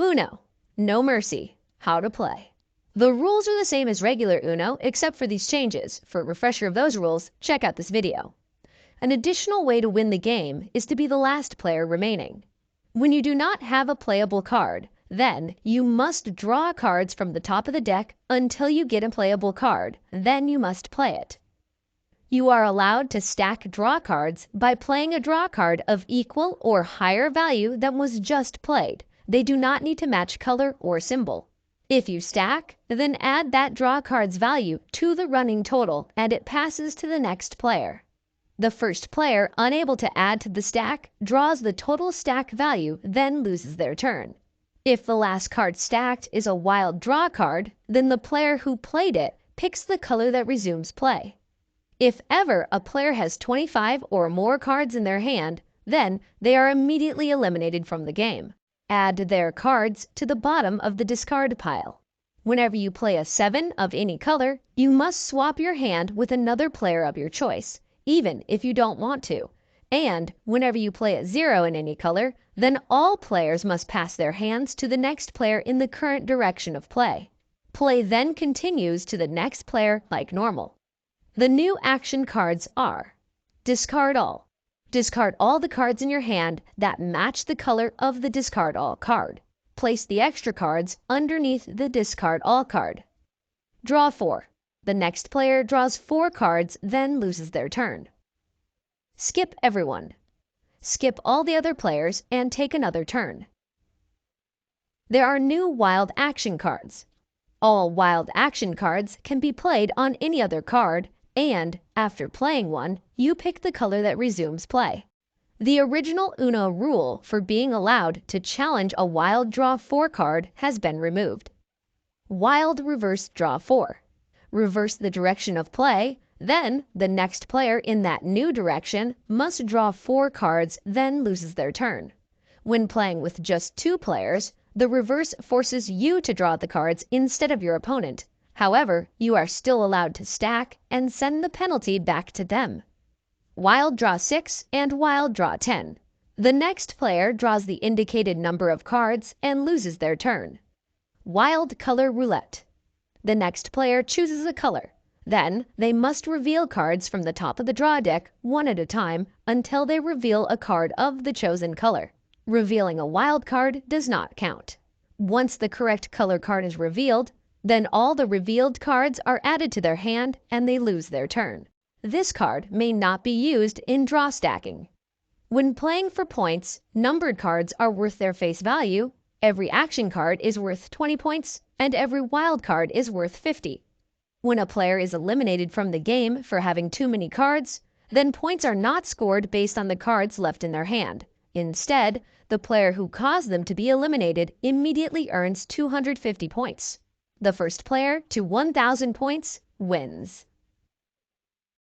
Uno, no mercy, how to play. The rules are the same as regular Uno except for these changes. For a refresher of those rules, check out this video. An additional way to win the game is to be the last player remaining. When you do not have a playable card, then you must draw cards from the top of the deck until you get a playable card. Then you must play it. You are allowed to stack draw cards by playing a draw card of equal or higher value than was just played. They do not need to match color or symbol. If you stack, then add that draw card's value to the running total and it passes to the next player. The first player unable to add to the stack draws the total stack value, then loses their turn. If the last card stacked is a wild draw card, then the player who played it picks the color that resumes play. If ever a player has 25 or more cards in their hand, then they are immediately eliminated from the game. Add their cards to the bottom of the discard pile. Whenever you play a 7 of any color, you must swap your hand with another player of your choice, even if you don't want to. And whenever you play a 0 in any color, then all players must pass their hands to the next player in the current direction of play. Play then continues to the next player like normal. The new action cards are: discard all. Discard all the cards in your hand that match the color of the discard all card. Place the extra cards underneath the discard all card. Draw 4. The next player draws 4 cards, then loses their turn. Skip everyone. Skip all the other players and take another turn. There are new wild action cards. All wild action cards can be played on any other card, and after playing one, you pick the color that resumes play. The original Uno rule for being allowed to challenge a wild draw 4 card has been removed. Wild reverse draw 4. Reverse the direction of play, then the next player in that new direction must draw 4 cards, then loses their turn. When playing with just 2 players, the reverse forces you to draw the cards instead of your opponent. However, you are still allowed to stack and send the penalty back to them. Wild draw 6 and wild draw 10. The next player draws the indicated number of cards and loses their turn. Wild color roulette. The next player chooses a color. Then they must reveal cards from the top of the draw deck one at a time until they reveal a card of the chosen color. Revealing a wild card does not count. Once the correct color card is revealed, then all the revealed cards are added to their hand and they lose their turn. This card may not be used in draw stacking. When playing for points, numbered cards are worth their face value, every action card is worth 20 points, and every wild card is worth 50. When a player is eliminated from the game for having too many cards, then points are not scored based on the cards left in their hand. Instead, the player who caused them to be eliminated immediately earns 250 points. The first player to 1,000 points wins.